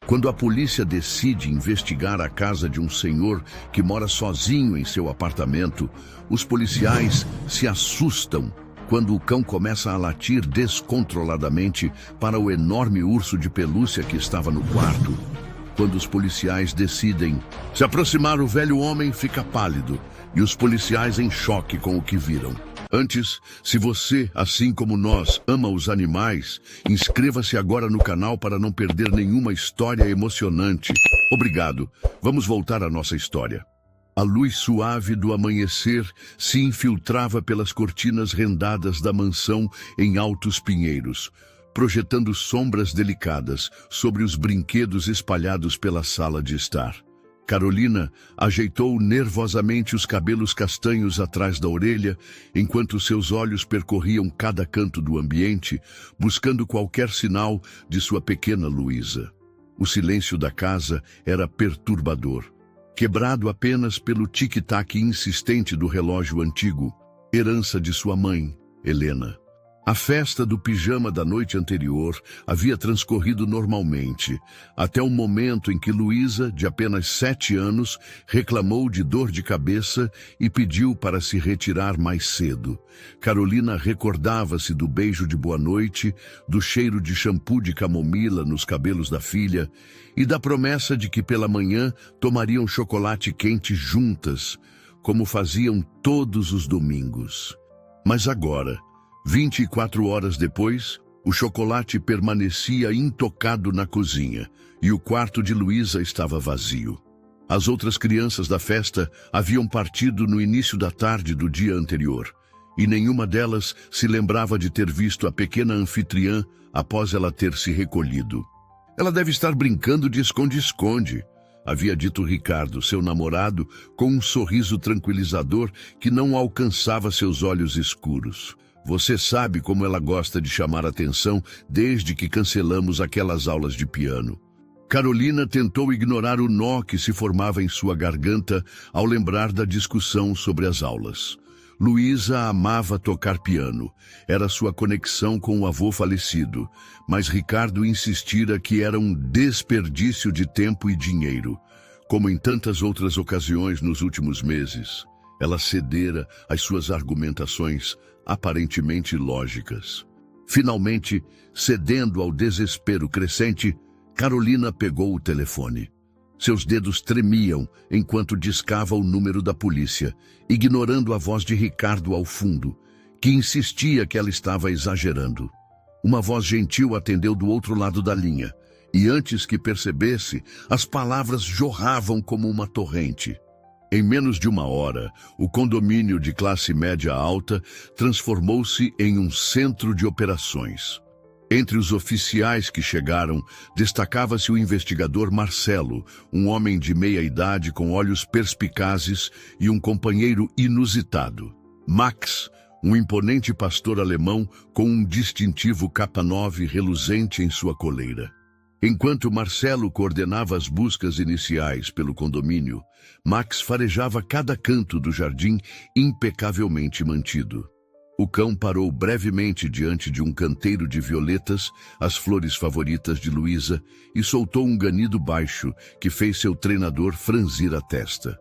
Quando a polícia decide investigar a casa de um senhor que mora sozinho em seu apartamento, os policiais se assustam quando o cão começa a latir descontroladamente para o enorme urso de pelúcia que estava no quarto. Quando os policiais decidem se aproximar, o velho homem fica pálido e os policiais em choque com o que viram. Antes, se você, assim como nós, ama os animais, inscreva-se agora no canal para não perder nenhuma história emocionante. Obrigado. Vamos voltar à nossa história. A luz suave do amanhecer se infiltrava pelas cortinas rendadas da mansão em altos pinheiros, projetando sombras delicadas sobre os brinquedos espalhados pela sala de estar. Carolina ajeitou nervosamente os cabelos castanhos atrás da orelha, enquanto seus olhos percorriam cada canto do ambiente, buscando qualquer sinal de sua pequena Luísa. O silêncio da casa era perturbador, quebrado apenas pelo tic-tac insistente do relógio antigo, herança de sua mãe, Helena. A festa do pijama da noite anterior havia transcorrido normalmente, até o momento em que Luísa, de apenas 7 anos, reclamou de dor de cabeça e pediu para se retirar mais cedo. Carolina recordava-se do beijo de boa noite, do cheiro de shampoo de camomila nos cabelos da filha e da promessa de que pela manhã tomariam chocolate quente juntas, como faziam todos os domingos. Mas agora, 24 horas depois, o chocolate permanecia intocado na cozinha e o quarto de Luísa estava vazio. As outras crianças da festa haviam partido no início da tarde do dia anterior e nenhuma delas se lembrava de ter visto a pequena anfitriã após ela ter se recolhido. Ela deve estar brincando de esconde-esconde, havia dito Ricardo, seu namorado, com um sorriso tranquilizador que não alcançava seus olhos escuros. Você sabe como ela gosta de chamar atenção desde que cancelamos aquelas aulas de piano. Carolina tentou ignorar o nó que se formava em sua garganta ao lembrar da discussão sobre as aulas. Luísa amava tocar piano. Era sua conexão com o avô falecido, mas Ricardo insistira que era um desperdício de tempo e dinheiro. Como em tantas outras ocasiões nos últimos meses, ela cedera às suas argumentações aparentemente lógicas. Finalmente, cedendo ao desespero crescente, Carolina pegou o telefone. Seus dedos tremiam enquanto discava o número da polícia, ignorando a voz de Ricardo ao fundo, que insistia que ela estava exagerando. Uma voz gentil atendeu do outro lado da linha, e antes que percebesse, as palavras jorravam como uma torrente. Em menos de 1 hora, o condomínio de classe média alta transformou-se em um centro de operações. Entre os oficiais que chegaram, destacava-se o investigador Marcelo, um homem de meia-idade com olhos perspicazes e um companheiro inusitado. Max, um imponente pastor alemão com um distintivo capa 9 reluzente em sua coleira. Enquanto Marcelo coordenava as buscas iniciais pelo condomínio, Max farejava cada canto do jardim impecavelmente mantido. O cão parou brevemente diante de um canteiro de violetas, as flores favoritas de Luísa, e soltou um ganido baixo que fez seu treinador franzir a testa.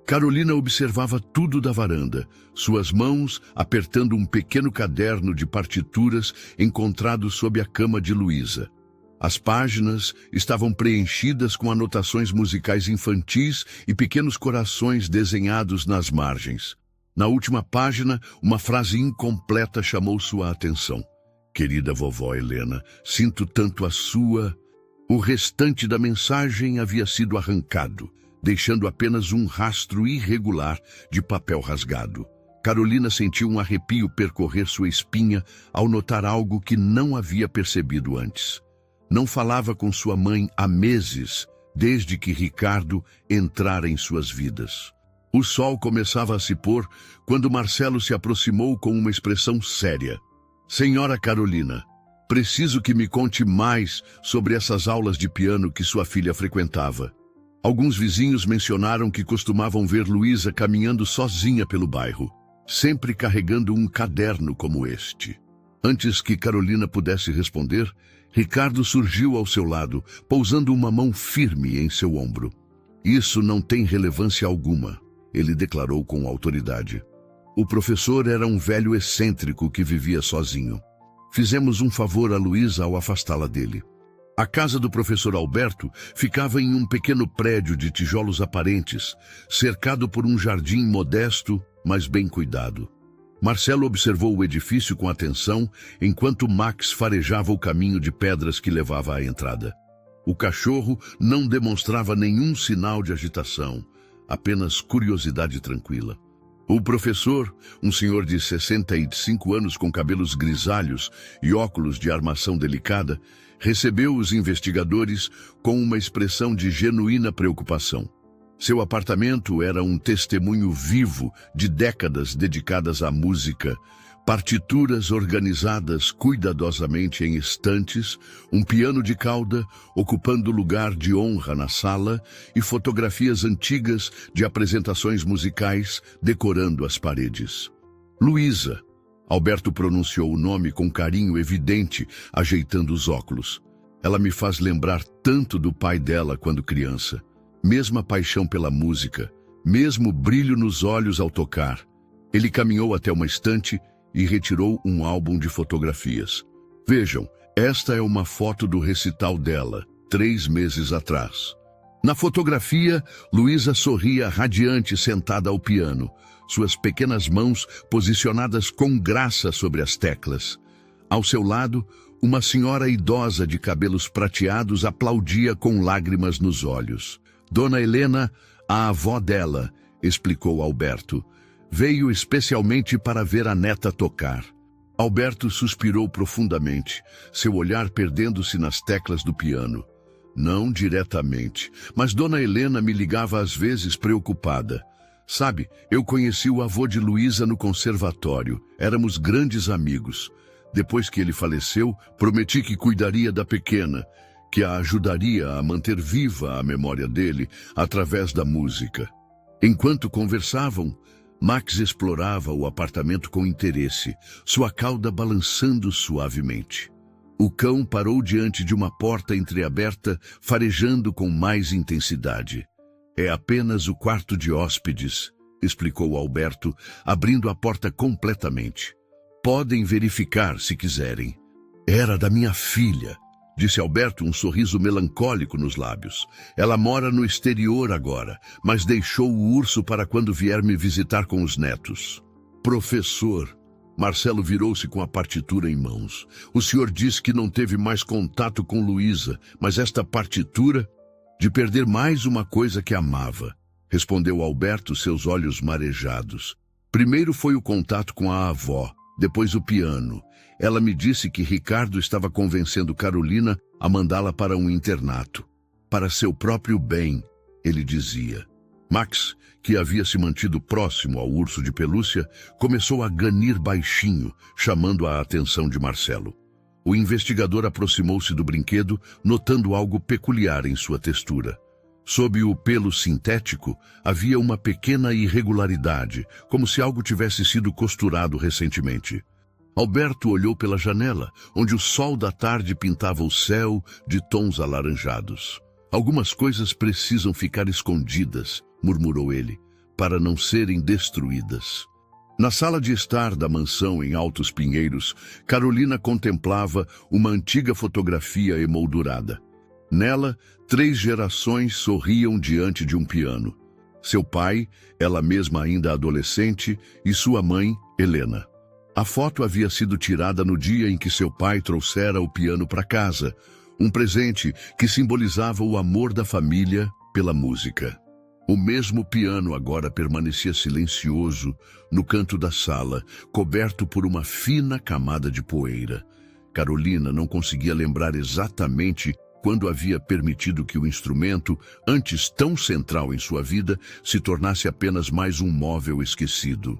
Carolina observava tudo da varanda, suas mãos apertando um pequeno caderno de partituras encontrado sob a cama de Luísa. As páginas estavam preenchidas com anotações musicais infantis e pequenos corações desenhados nas margens. Na última página, uma frase incompleta chamou sua atenção. Querida vovó Helena, sinto tanto a sua... O restante da mensagem havia sido arrancado, deixando apenas um rastro irregular de papel rasgado. Carolina sentiu um arrepio percorrer sua espinha ao notar algo que não havia percebido antes. Não falava com sua mãe há meses, desde que Ricardo entrara em suas vidas. O sol começava a se pôr quando Marcelo se aproximou com uma expressão séria. Senhora Carolina, preciso que me conte mais sobre essas aulas de piano que sua filha frequentava. Alguns vizinhos mencionaram que costumavam ver Luísa caminhando sozinha pelo bairro, sempre carregando um caderno como este. Antes que Carolina pudesse responder, Ricardo surgiu ao seu lado, pousando uma mão firme em seu ombro. Isso não tem relevância alguma, ele declarou com autoridade. O professor era um velho excêntrico que vivia sozinho. Fizemos um favor a Luísa ao afastá-la dele. A casa do professor Alberto ficava em um pequeno prédio de tijolos aparentes, cercado por um jardim modesto, mas bem cuidado. Marcelo observou o edifício com atenção, enquanto Max farejava o caminho de pedras que levava à entrada. O cachorro não demonstrava nenhum sinal de agitação, apenas curiosidade tranquila. O professor, um senhor de 65 anos com cabelos grisalhos e óculos de armação delicada, recebeu os investigadores com uma expressão de genuína preocupação. Seu apartamento era um testemunho vivo de décadas dedicadas à música, partituras organizadas cuidadosamente em estantes, um piano de cauda ocupando lugar de honra na sala e fotografias antigas de apresentações musicais decorando as paredes. Luísa. Alberto pronunciou o nome com carinho evidente, ajeitando os óculos. Ela me faz lembrar tanto do pai dela quando criança. Mesma paixão pela música, mesmo brilho nos olhos ao tocar. Ele caminhou até uma estante e retirou um álbum de fotografias. Vejam, esta é uma foto do recital dela, 3 meses atrás. Na fotografia, Luísa sorria radiante sentada ao piano, suas pequenas mãos posicionadas com graça sobre as teclas. Ao seu lado, uma senhora idosa de cabelos prateados aplaudia com lágrimas nos olhos. Dona Helena, a avó dela, explicou Alberto, veio especialmente para ver a neta tocar. Alberto suspirou profundamente, seu olhar perdendo-se nas teclas do piano. Não diretamente, mas Dona Helena me ligava às vezes preocupada. Sabe, eu conheci o avô de Luísa no conservatório, éramos grandes amigos. Depois que ele faleceu, prometi que cuidaria da pequena, que a ajudaria a manter viva a memória dele através da música. Enquanto conversavam, Max explorava o apartamento com interesse, sua cauda balançando suavemente. O cão parou diante de uma porta entreaberta, farejando com mais intensidade. É apenas o quarto de hóspedes, explicou Alberto, abrindo a porta completamente. Podem verificar se quiserem. Era da minha filha, disse Alberto, um sorriso melancólico nos lábios. Ela mora no exterior agora, mas deixou o urso para quando vier me visitar com os netos. Professor, Marcelo virou-se com a partitura em mãos. O senhor disse que não teve mais contato com Luísa, mas esta partitura... De perder mais uma coisa que amava, respondeu Alberto, seus olhos marejados. Primeiro foi o contato com a avó, depois o piano. Ela me disse que Ricardo estava convencendo Carolina a mandá-la para um internato. Para seu próprio bem, ele dizia. Max, que havia se mantido próximo ao urso de pelúcia, começou a ganir baixinho, chamando a atenção de Marcelo. O investigador aproximou-se do brinquedo, notando algo peculiar em sua textura. Sob o pelo sintético, havia uma pequena irregularidade, como se algo tivesse sido costurado recentemente. Alberto olhou pela janela, onde o sol da tarde pintava o céu de tons alaranjados. Algumas coisas precisam ficar escondidas, murmurou ele, para não serem destruídas. Na sala de estar da mansão em Altos Pinheiros, Carolina contemplava uma antiga fotografia emoldurada. Nela, 3 gerações sorriam diante de um piano. Seu pai, ela mesma ainda adolescente, e sua mãe, Helena. A foto havia sido tirada no dia em que seu pai trouxera o piano para casa, um presente que simbolizava o amor da família pela música. O mesmo piano agora permanecia silencioso no canto da sala, coberto por uma fina camada de poeira. Carolina não conseguia lembrar exatamente quando havia permitido que o instrumento, antes tão central em sua vida, se tornasse apenas mais um móvel esquecido.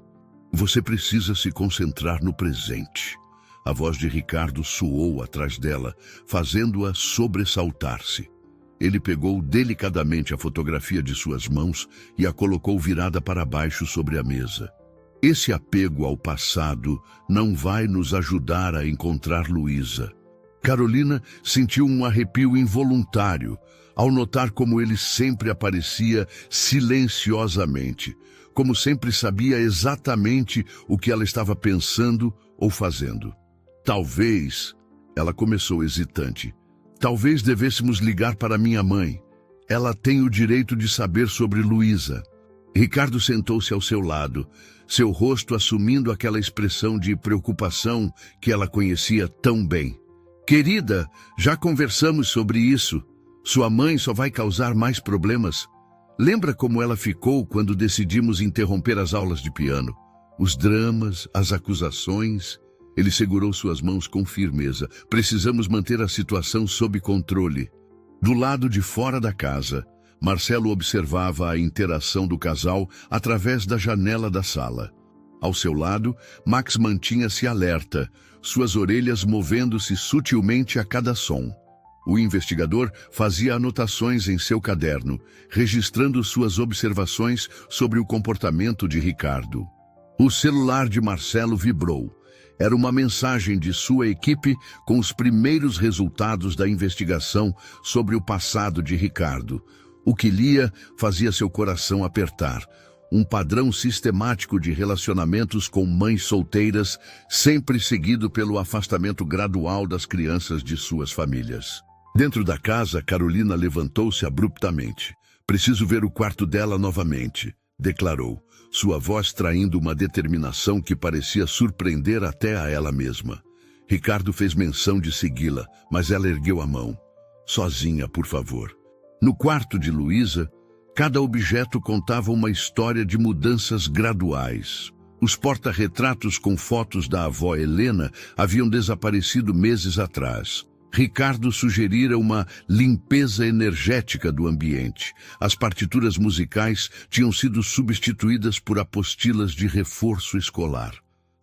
Você precisa se concentrar no presente. A voz de Ricardo soou atrás dela, fazendo-a sobressaltar-se. Ele pegou delicadamente a fotografia de suas mãos e a colocou virada para baixo sobre a mesa. Esse apego ao passado não vai nos ajudar a encontrar Luísa. Carolina sentiu um arrepio involuntário ao notar como ele sempre aparecia silenciosamente, como sempre sabia exatamente o que ela estava pensando ou fazendo. Talvez, ela começou hesitante, talvez devêssemos ligar para minha mãe. Ela tem o direito de saber sobre Luísa. Ricardo sentou-se ao seu lado, seu rosto assumindo aquela expressão de preocupação que ela conhecia tão bem. Querida, já conversamos sobre isso. Sua mãe só vai causar mais problemas. Lembra como ela ficou quando decidimos interromper as aulas de piano? Os dramas, as acusações. Ele segurou suas mãos com firmeza. Precisamos manter a situação sob controle. Do lado de fora da casa, Marcelo observava a interação do casal através da janela da sala. Ao seu lado, Max mantinha-se alerta, suas orelhas movendo-se sutilmente a cada som. O investigador fazia anotações em seu caderno, registrando suas observações sobre o comportamento de Ricardo. O celular de Marcelo vibrou. Era uma mensagem de sua equipe com os primeiros resultados da investigação sobre o passado de Ricardo. O que lia fazia seu coração apertar. Um padrão sistemático de relacionamentos com mães solteiras, sempre seguido pelo afastamento gradual das crianças de suas famílias. Dentro da casa, Carolina levantou-se abruptamente. Preciso ver o quarto dela novamente, declarou, sua voz traindo uma determinação que parecia surpreender até a ela mesma. Ricardo fez menção de segui-la, mas ela ergueu a mão. Sozinha, por favor. No quarto de Luísa, cada objeto contava uma história de mudanças graduais. Os porta-retratos com fotos da avó Helena haviam desaparecido meses atrás. Ricardo sugerira uma limpeza energética do ambiente. As partituras musicais tinham sido substituídas por apostilas de reforço escolar.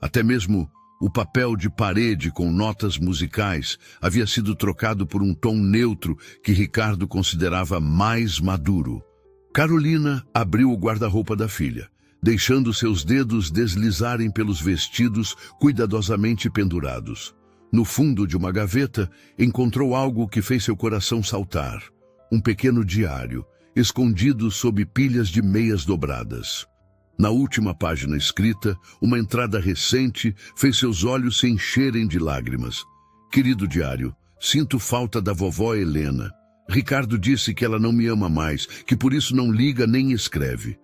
Até mesmo o papel de parede com notas musicais havia sido trocado por um tom neutro que Ricardo considerava mais maduro. Carolina abriu o guarda-roupa da filha, deixando seus dedos deslizarem pelos vestidos cuidadosamente pendurados. No fundo de uma gaveta, encontrou algo que fez seu coração saltar. Um pequeno diário, escondido sob pilhas de meias dobradas. Na última página escrita, uma entrada recente fez seus olhos se encherem de lágrimas. Querido diário, sinto falta da vovó Helena. Ricardo disse que ela não me ama mais, que por isso não liga nem escreve.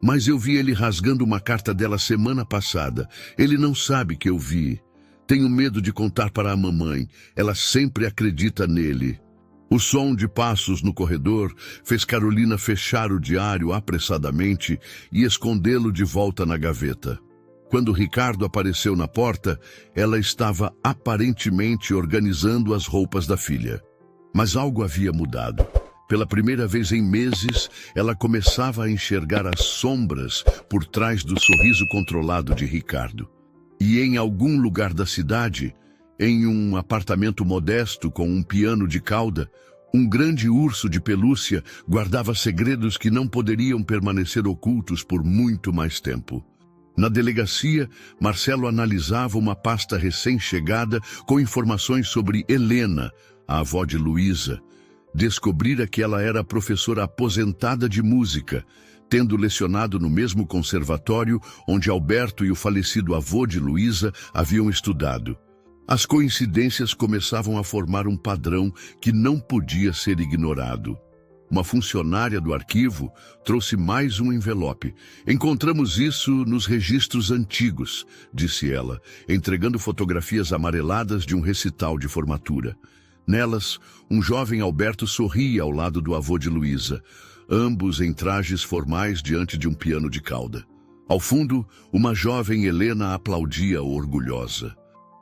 Mas eu vi ele rasgando uma carta dela semana passada. Ele não sabe que eu vi. Tenho medo de contar para a mamãe. Ela sempre acredita nele. O som de passos no corredor fez Carolina fechar o diário apressadamente e escondê-lo de volta na gaveta. Quando Ricardo apareceu na porta, ela estava aparentemente organizando as roupas da filha. Mas algo havia mudado. Pela primeira vez em meses, ela começava a enxergar as sombras por trás do sorriso controlado de Ricardo. E em algum lugar da cidade, em um apartamento modesto com um piano de cauda, um grande urso de pelúcia guardava segredos que não poderiam permanecer ocultos por muito mais tempo. Na delegacia, Marcelo analisava uma pasta recém-chegada com informações sobre Helena, a avó de Luísa. Descobrira que ela era professora aposentada de música, tendo lecionado no mesmo conservatório onde Alberto e o falecido avô de Luísa haviam estudado. As coincidências começavam a formar um padrão que não podia ser ignorado. Uma funcionária do arquivo trouxe mais um envelope. Encontramos isso nos registros antigos, disse ela, entregando fotografias amareladas de um recital de formatura. Nelas, um jovem Alberto sorria ao lado do avô de Luísa, ambos em trajes formais diante de um piano de cauda. Ao fundo, uma jovem Helena aplaudia orgulhosa.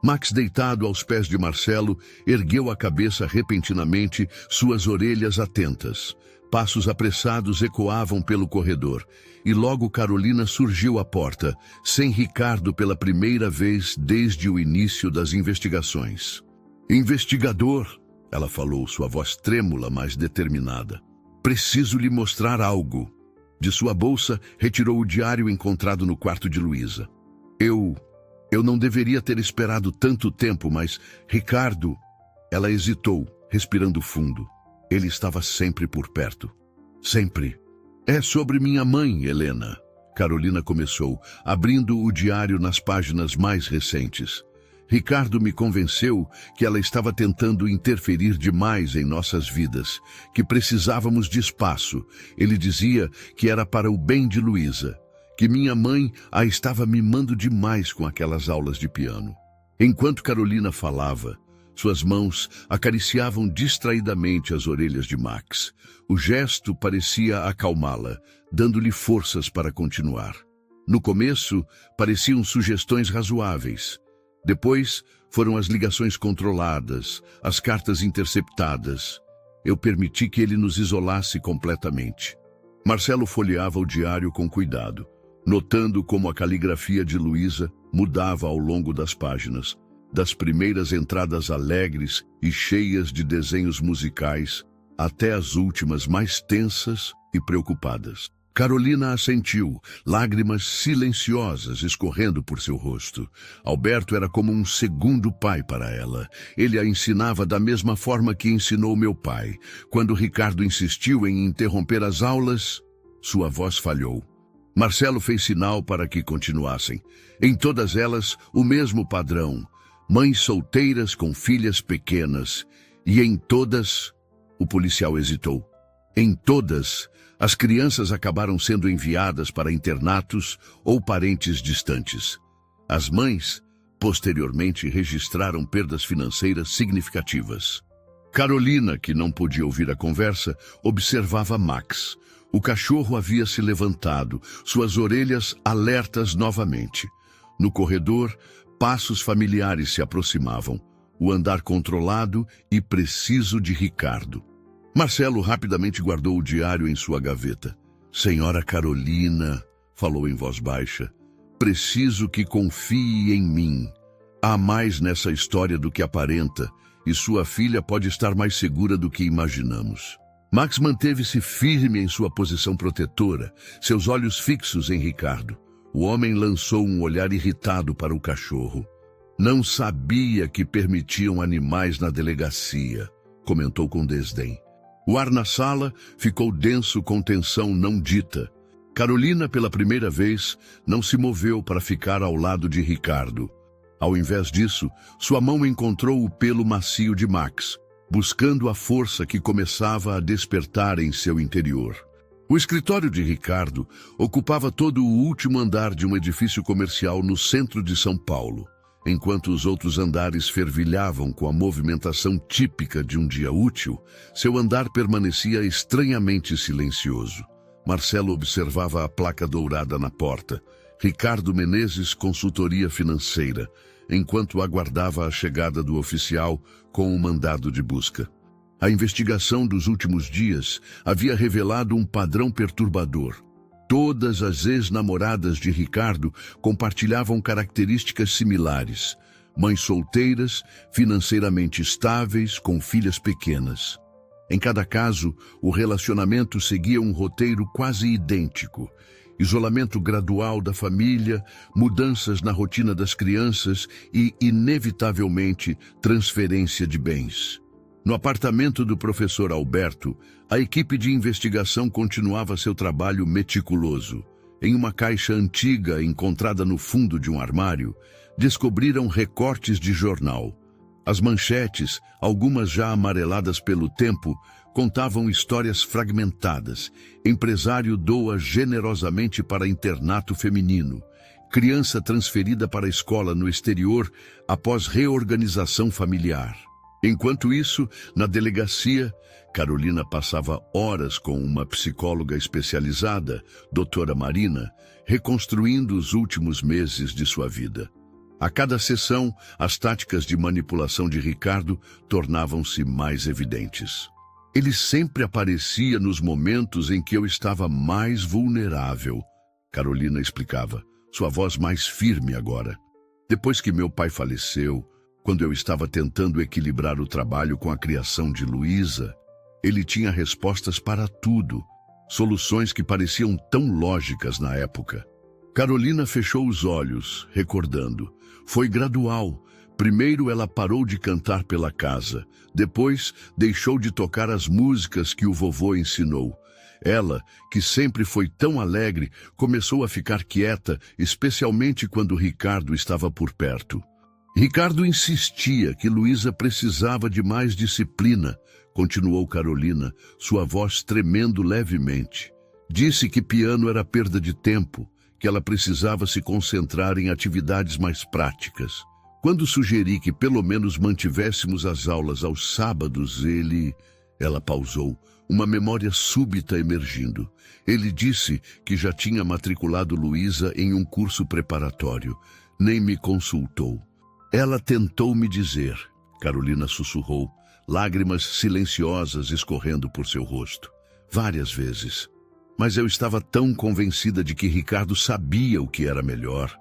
Max, deitado aos pés de Marcelo, ergueu a cabeça repentinamente, suas orelhas atentas. Passos apressados ecoavam pelo corredor, e logo Carolina surgiu à porta, sem Ricardo pela primeira vez desde o início das investigações. Investigador, ela falou, sua voz trêmula, mas determinada. Preciso lhe mostrar algo. De sua bolsa, retirou o diário encontrado no quarto de Luísa. Eu não deveria ter esperado tanto tempo, mas, Ricardo, Ela hesitou, respirando fundo. Ele estava sempre por perto. Sempre. É sobre minha mãe, Helena. Carolina começou, abrindo o diário nas páginas mais recentes. Ricardo me convenceu que ela estava tentando interferir demais em nossas vidas, que precisávamos de espaço. Ele dizia que era para o bem de Luísa, que minha mãe a estava mimando demais com aquelas aulas de piano. Enquanto Carolina falava, suas mãos acariciavam distraidamente as orelhas de Max. O gesto parecia acalmá-la, dando-lhe forças para continuar. No começo, pareciam sugestões razoáveis. Depois, foram as ligações controladas, as cartas interceptadas. Eu permiti que ele nos isolasse completamente. Marcelo folheava o diário com cuidado, notando como a caligrafia de Luísa mudava ao longo das páginas, das primeiras entradas alegres e cheias de desenhos musicais, até as últimas mais tensas e preocupadas. Carolina assentiu, lágrimas silenciosas escorrendo por seu rosto. Alberto era como um segundo pai para ela. Ele a ensinava da mesma forma que ensinou meu pai. Quando Ricardo insistiu em interromper as aulas, sua voz falhou. Marcelo fez sinal para que continuassem. Em todas elas, o mesmo padrão. Mães solteiras com filhas pequenas. E em todas, o policial hesitou. Em todas, as crianças acabaram sendo enviadas para internatos ou parentes distantes. As mães, posteriormente, registraram perdas financeiras significativas. Carolina, que não podia ouvir a conversa, observava Max. O cachorro havia se levantado, suas orelhas alertas novamente. No corredor, passos familiares se aproximavam, o andar controlado e preciso de Ricardo. Marcelo rapidamente guardou o diário em sua gaveta. Senhora Carolina, falou em voz baixa, preciso que confie em mim. Há mais nessa história do que aparenta, e sua filha pode estar mais segura do que imaginamos. Max manteve-se firme em sua posição protetora, seus olhos fixos em Ricardo. O homem lançou um olhar irritado para o cachorro. Não sabia que permitiam animais na delegacia, comentou com desdém. O ar na sala ficou denso com tensão não dita. Carolina, pela primeira vez, não se moveu para ficar ao lado de Ricardo. Ao invés disso, sua mão encontrou o pelo macio de Max, buscando a força que começava a despertar em seu interior. O escritório de Ricardo ocupava todo o último andar de um edifício comercial no centro de São Paulo. Enquanto os outros andares fervilhavam com a movimentação típica de um dia útil, seu andar permanecia estranhamente silencioso. Marcelo observava a placa dourada na porta. Ricardo Menezes, consultoria financeira, enquanto aguardava a chegada do oficial com o mandado de busca. A investigação dos últimos dias havia revelado um padrão perturbador. Todas as ex-namoradas de Ricardo compartilhavam características similares. Mães solteiras, financeiramente estáveis, com filhas pequenas. Em cada caso, o relacionamento seguia um roteiro quase idêntico. Isolamento gradual da família, mudanças na rotina das crianças e, inevitavelmente, transferência de bens. No apartamento do professor Alberto, a equipe de investigação continuava seu trabalho meticuloso. Em uma caixa antiga encontrada no fundo de um armário, descobriram recortes de jornal. As manchetes, algumas já amareladas pelo tempo, contavam histórias fragmentadas. Empresário doa generosamente para internato feminino. Criança transferida para a escola no exterior após reorganização familiar. Enquanto isso, na delegacia, Carolina passava horas com uma psicóloga especializada, doutora Marina, reconstruindo os últimos meses de sua vida. A cada sessão, as táticas de manipulação de Ricardo tornavam-se mais evidentes. Ele sempre aparecia nos momentos em que eu estava mais vulnerável, Carolina explicava, sua voz mais firme agora. Depois que meu pai faleceu, quando eu estava tentando equilibrar o trabalho com a criação de Luísa, ele tinha respostas para tudo, soluções que pareciam tão lógicas na época. Carolina fechou os olhos, recordando. Foi gradual, Primeiro ela parou de cantar pela casa. Depois deixou de tocar as músicas que o vovô ensinou. Ela, que sempre foi tão alegre, começou a ficar quieta, especialmente quando Ricardo estava por perto. Ricardo insistia que Luísa precisava de mais disciplina, continuou Carolina, sua voz tremendo levemente. Disse que piano era perda de tempo, que ela precisava se concentrar em atividades mais práticas. Quando sugeri que pelo menos mantivéssemos as aulas aos sábados, Ela pausou, uma memória súbita emergindo. Ele disse que já tinha matriculado Luísa em um curso preparatório. Nem me consultou. Ela tentou me dizer, Carolina sussurrou, lágrimas silenciosas escorrendo por seu rosto. Várias vezes. Mas eu estava tão convencida de que Ricardo sabia o que era melhor.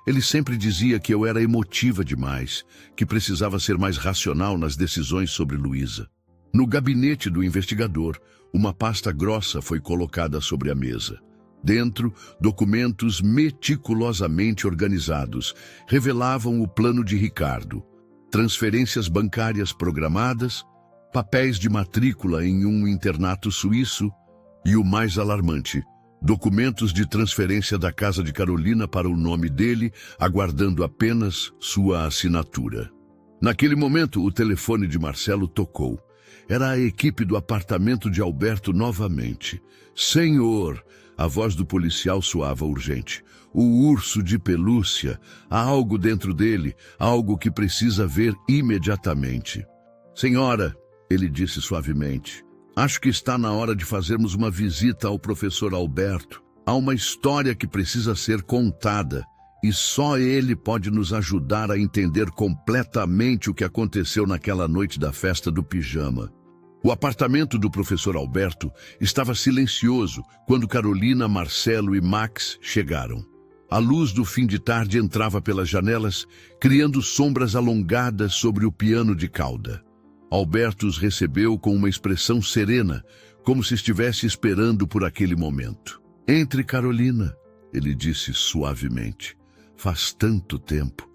Ele sempre dizia que eu era emotiva demais, que precisava ser mais racional nas decisões sobre Luísa. No gabinete do investigador, uma pasta grossa foi colocada sobre a mesa. Dentro, documentos meticulosamente organizados revelavam o plano de Ricardo. Transferências bancárias programadas, papéis de matrícula em um internato suíço e, o mais alarmante, documentos de transferência da casa de Carolina para o nome dele, aguardando apenas sua assinatura. Naquele momento, o telefone de Marcelo tocou. Era a equipe do apartamento de Alberto novamente. Senhor, a voz do policial soava urgente. O urso de pelúcia, há algo dentro dele, algo que precisa ver imediatamente. Senhora, ele disse suavemente, acho que está na hora de fazermos uma visita ao professor Alberto. Há uma história que precisa ser contada e só ele pode nos ajudar a entender completamente o que aconteceu naquela noite da festa do pijama. O apartamento do professor Alberto estava silencioso quando Carolina, Marcelo e Max chegaram. A luz do fim de tarde entrava pelas janelas, criando sombras alongadas sobre o piano de cauda. Alberto os recebeu com uma expressão serena, como se estivesse esperando por aquele momento. Entre, Carolina, ele disse suavemente. Faz tanto tempo.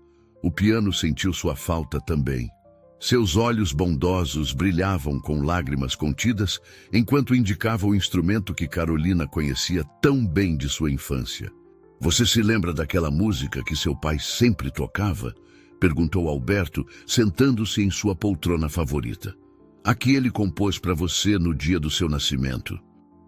O piano sentiu sua falta também. Seus olhos bondosos brilhavam com lágrimas contidas, enquanto indicava o instrumento que Carolina conhecia tão bem de sua infância. Você se lembra daquela música que seu pai sempre tocava? Perguntou Alberto, sentando-se em sua poltrona favorita. A que ele compôs para você no dia do seu nascimento.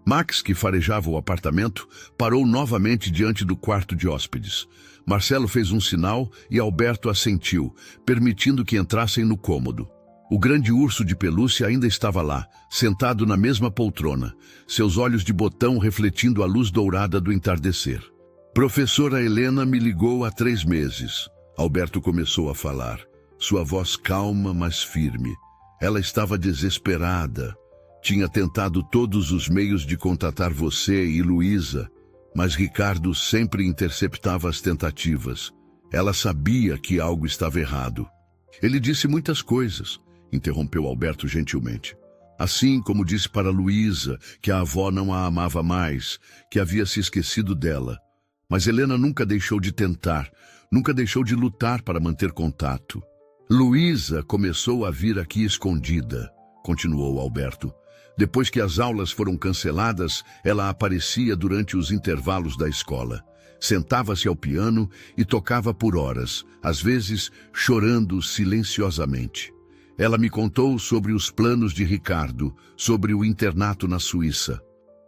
Max, que farejava o apartamento, parou novamente diante do quarto de hóspedes. Marcelo fez um sinal e Alberto assentiu, permitindo que entrassem no cômodo. O grande urso de pelúcia ainda estava lá, sentado na mesma poltrona, seus olhos de botão refletindo a luz dourada do entardecer. Professora Helena me ligou há 3 meses. Alberto começou a falar, sua voz calma, mas firme. Ela estava desesperada. Tinha tentado todos os meios de contatar você e Luísa, mas Ricardo sempre interceptava as tentativas. Ela sabia que algo estava errado. Ele disse muitas coisas, interrompeu Alberto gentilmente. Assim como disse para Luísa que a avó não a amava mais, que havia se esquecido dela. Mas Helena nunca deixou de tentar, nunca deixou de lutar para manter contato. Luísa começou a vir aqui escondida, continuou Alberto. Depois que as aulas foram canceladas, ela aparecia durante os intervalos da escola. Sentava-se ao piano e tocava por horas, às vezes chorando silenciosamente. Ela me contou sobre os planos de Ricardo, sobre o internato na Suíça.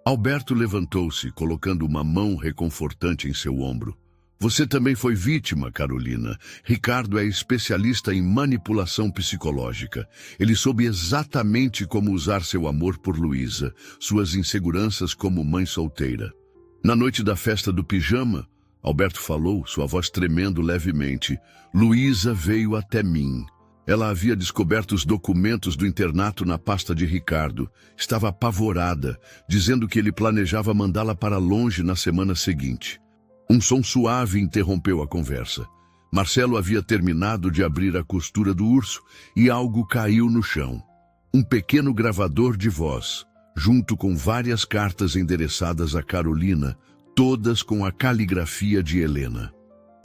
Alberto levantou-se, colocando uma mão reconfortante em seu ombro. Você também foi vítima, Carolina. Ricardo é especialista em manipulação psicológica. Ele soube exatamente como usar seu amor por Luísa, suas inseguranças como mãe solteira. Na noite da festa do pijama, Alberto falou, sua voz tremendo levemente, Luísa veio até mim. Ela havia descoberto os documentos do internato na pasta de Ricardo. Estava apavorada, dizendo que ele planejava mandá-la para longe na semana seguinte. Um som suave interrompeu a conversa. Marcelo havia terminado de abrir a costura do urso e algo caiu no chão. Um pequeno gravador de voz, junto com várias cartas endereçadas a Carolina, todas com a caligrafia de Helena.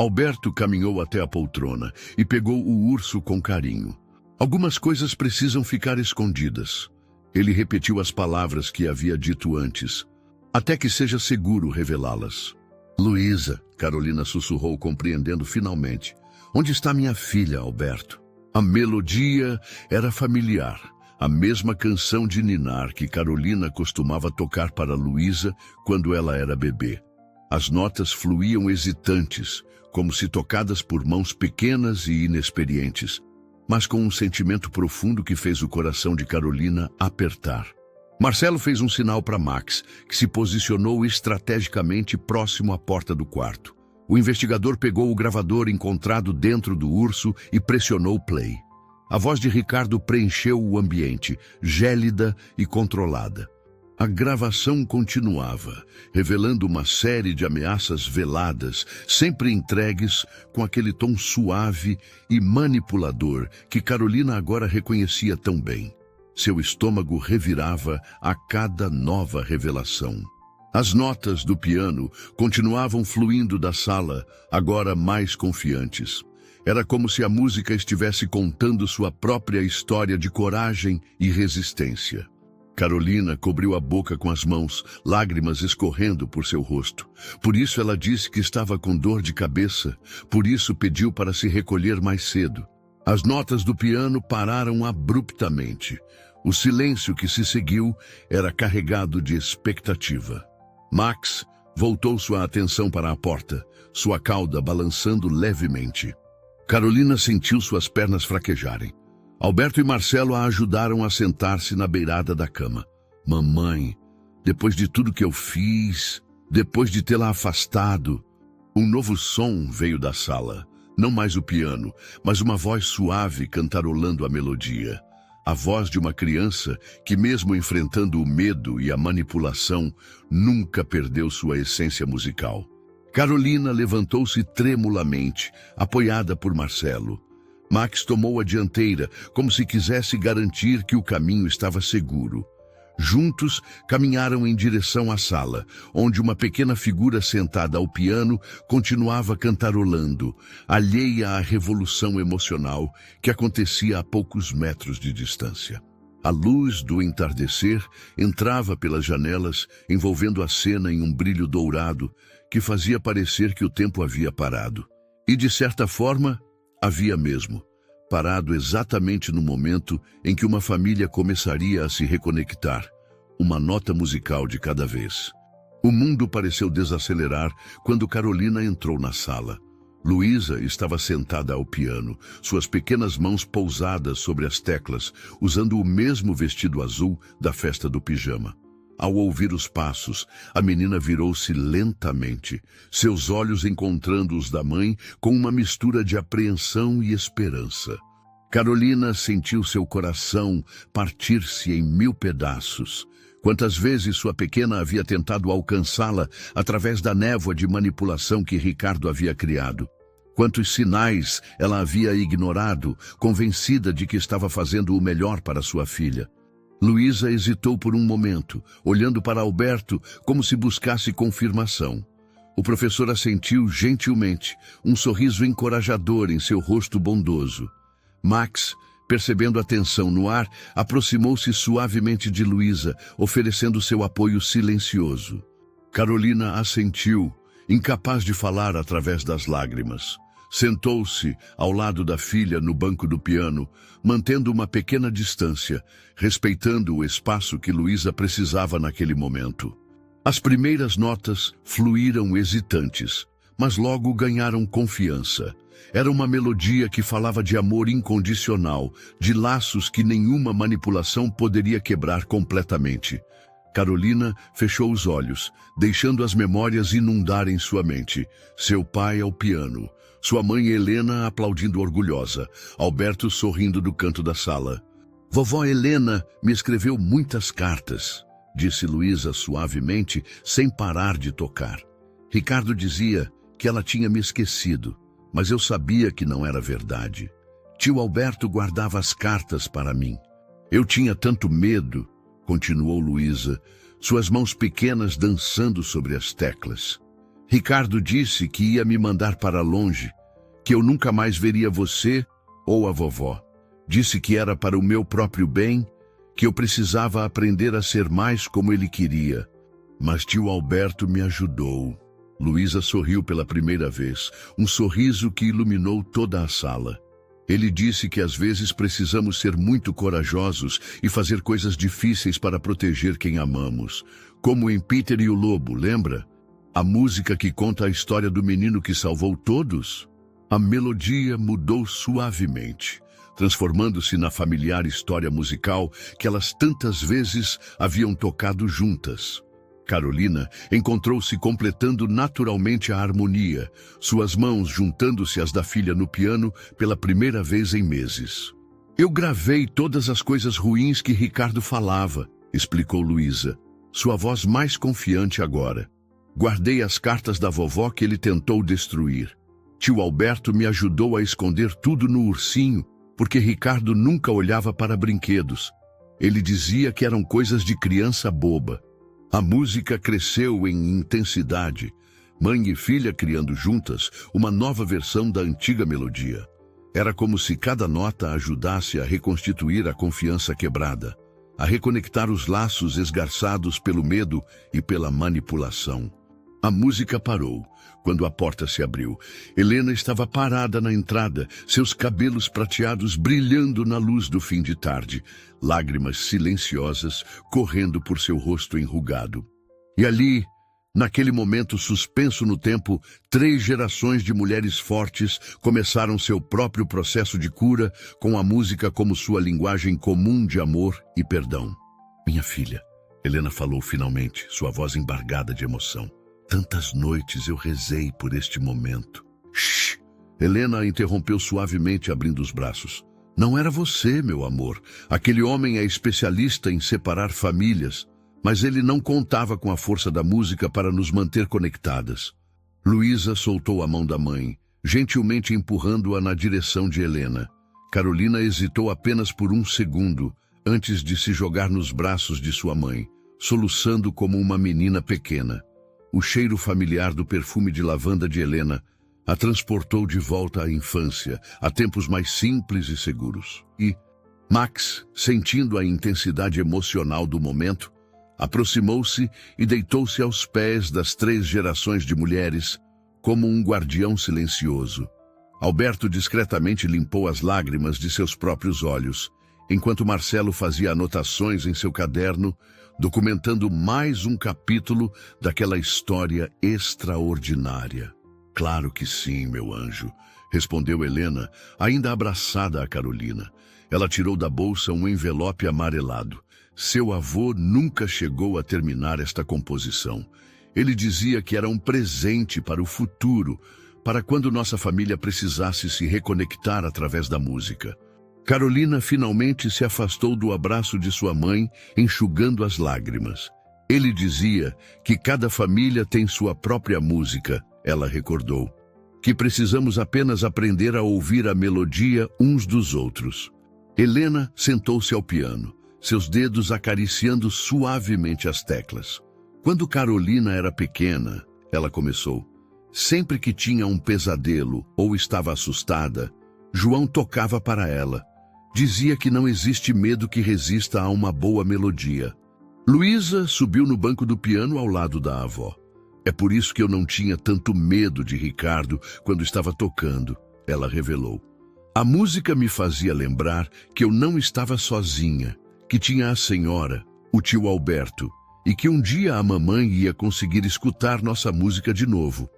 Alberto caminhou até a poltrona e pegou o urso com carinho. Algumas coisas precisam ficar escondidas. Ele repetiu as palavras que havia dito antes, até que seja seguro revelá-las. Luísa, Carolina sussurrou, compreendendo finalmente. Onde está minha filha, Alberto? A melodia era familiar, a mesma canção de ninar que Carolina costumava tocar para Luísa quando ela era bebê. As notas fluíam hesitantes, como se tocadas por mãos pequenas e inexperientes, mas com um sentimento profundo que fez o coração de Carolina apertar. Marcelo fez um sinal para Max, que se posicionou estrategicamente próximo à porta do quarto. O investigador pegou o gravador encontrado dentro do urso e pressionou play. A voz de Ricardo preencheu o ambiente, gélida e controlada. A gravação continuava, revelando uma série de ameaças veladas, sempre entregues com aquele tom suave e manipulador que Carolina agora reconhecia tão bem. Seu estômago revirava a cada nova revelação. As notas do piano continuavam fluindo da sala, agora mais confiantes. Era como se a música estivesse contando sua própria história de coragem e resistência. Carolina cobriu a boca com as mãos, lágrimas escorrendo por seu rosto. Por isso ela disse que estava com dor de cabeça, por isso pediu para se recolher mais cedo. As notas do piano pararam abruptamente. O silêncio que se seguiu era carregado de expectativa. Max voltou sua atenção para a porta, sua cauda balançando levemente. Carolina sentiu suas pernas fraquejarem. Alberto e Marcelo a ajudaram a sentar-se na beirada da cama. Mamãe, depois de tudo que eu fiz, depois de tê-la afastado... Um novo som veio da sala. Não mais o piano, mas uma voz suave cantarolando a melodia. A voz de uma criança que, mesmo enfrentando o medo e a manipulação, nunca perdeu sua essência musical. Carolina levantou-se tremulamente, apoiada por Marcelo. Max tomou a dianteira, como se quisesse garantir que o caminho estava seguro. Juntos, caminharam em direção à sala, onde uma pequena figura sentada ao piano continuava cantarolando, alheia à revolução emocional que acontecia a poucos metros de distância. A luz do entardecer entrava pelas janelas, envolvendo a cena em um brilho dourado que fazia parecer que o tempo havia parado. E, de certa forma, havia mesmo, parado exatamente no momento em que uma família começaria a se reconectar, uma nota musical de cada vez. O mundo pareceu desacelerar quando Carolina entrou na sala. Luísa estava sentada ao piano, suas pequenas mãos pousadas sobre as teclas, usando o mesmo vestido azul da festa do pijama. Ao ouvir os passos, a menina virou-se lentamente, seus olhos encontrando os da mãe com uma mistura de apreensão e esperança. Carolina sentiu seu coração partir-se em 1000 pedaços. Quantas vezes sua pequena havia tentado alcançá-la através da névoa de manipulação que Ricardo havia criado. Quantos sinais ela havia ignorado, convencida de que estava fazendo o melhor para sua filha. Luísa hesitou por um momento, olhando para Alberto como se buscasse confirmação. O professor assentiu gentilmente, um sorriso encorajador em seu rosto bondoso. Max, percebendo a tensão no ar, aproximou-se suavemente de Luísa, oferecendo seu apoio silencioso. Carolina assentiu, incapaz de falar através das lágrimas. Sentou-se ao lado da filha no banco do piano, mantendo uma pequena distância, respeitando o espaço que Luísa precisava naquele momento. As primeiras notas fluíram hesitantes, mas logo ganharam confiança. Era uma melodia que falava de amor incondicional, de laços que nenhuma manipulação poderia quebrar completamente. Carolina fechou os olhos, deixando as memórias inundarem sua mente. Seu pai ao piano, sua mãe Helena aplaudindo orgulhosa, Alberto sorrindo do canto da sala. Vovó Helena me escreveu muitas cartas, disse Luísa suavemente, sem parar de tocar. Ricardo dizia que ela tinha me esquecido, mas eu sabia que não era verdade. Tio Alberto guardava as cartas para mim. Eu tinha tanto medo, continuou Luísa, suas mãos pequenas dançando sobre as teclas. Ricardo disse que ia me mandar para longe, que eu nunca mais veria você ou a vovó. Disse que era para o meu próprio bem, que eu precisava aprender a ser mais como ele queria. Mas tio Alberto me ajudou. Luísa sorriu pela primeira vez, um sorriso que iluminou toda a sala. Ele disse que às vezes precisamos ser muito corajosos e fazer coisas difíceis para proteger quem amamos. Como em Peter e o Lobo, lembra? A música que conta a história do menino que salvou todos? A melodia mudou suavemente, transformando-se na familiar história musical que elas tantas vezes haviam tocado juntas. Carolina encontrou-se completando naturalmente a harmonia, suas mãos juntando-se às da filha no piano pela primeira vez em meses. Eu gravei todas as coisas ruins que Ricardo falava, explicou Luísa, sua voz mais confiante agora. Guardei as cartas da vovó que ele tentou destruir. Tio Alberto me ajudou a esconder tudo no ursinho, porque Ricardo nunca olhava para brinquedos. Ele dizia que eram coisas de criança boba. A música cresceu em intensidade, mãe e filha criando juntas uma nova versão da antiga melodia. Era como se cada nota ajudasse a reconstituir a confiança quebrada, a reconectar os laços esgarçados pelo medo e pela manipulação. A música parou quando a porta se abriu. Helena estava parada na entrada, seus cabelos prateados brilhando na luz do fim de tarde, lágrimas silenciosas correndo por seu rosto enrugado. E ali, naquele momento suspenso no tempo, 3 gerações de mulheres fortes começaram seu próprio processo de cura, com a música como sua linguagem comum de amor e perdão. Minha filha, Helena falou finalmente, sua voz embargada de emoção. Tantas noites eu rezei por este momento. Shhh! Helena a interrompeu suavemente, abrindo os braços. Não era você, meu amor. Aquele homem é especialista em separar famílias, mas ele não contava com a força da música para nos manter conectadas. Luísa soltou a mão da mãe, gentilmente empurrando-a na direção de Helena. Carolina hesitou apenas por um segundo, antes de se jogar nos braços de sua mãe, soluçando como uma menina pequena. O cheiro familiar do perfume de lavanda de Helena a transportou de volta à infância, a tempos mais simples e seguros. E Max, sentindo a intensidade emocional do momento, aproximou-se e deitou-se aos pés das 3 gerações de mulheres, como um guardião silencioso. Alberto discretamente limpou as lágrimas de seus próprios olhos, enquanto Marcelo fazia anotações em seu caderno, documentando mais um capítulo daquela história extraordinária. Claro que sim, meu anjo, respondeu Helena, ainda abraçada a Carolina. Ela tirou da bolsa um envelope amarelado. Seu avô nunca chegou a terminar esta composição. Ele dizia que era um presente para o futuro, para quando nossa família precisasse se reconectar através da música. Carolina finalmente se afastou do abraço de sua mãe, enxugando as lágrimas. Ele dizia que cada família tem sua própria música, ela recordou. Que precisamos apenas aprender a ouvir a melodia uns dos outros. Helena sentou-se ao piano, seus dedos acariciando suavemente as teclas. Quando Carolina era pequena, ela começou. Sempre que tinha um pesadelo ou estava assustada, João tocava para ela. Dizia que não existe medo que resista a uma boa melodia. Luísa subiu no banco do piano ao lado da avó. É por isso que eu não tinha tanto medo de Ricardo quando estava tocando, ela revelou. A música me fazia lembrar que eu não estava sozinha, que tinha a senhora, o tio Alberto, e que um dia a mamãe ia conseguir escutar nossa música de novo.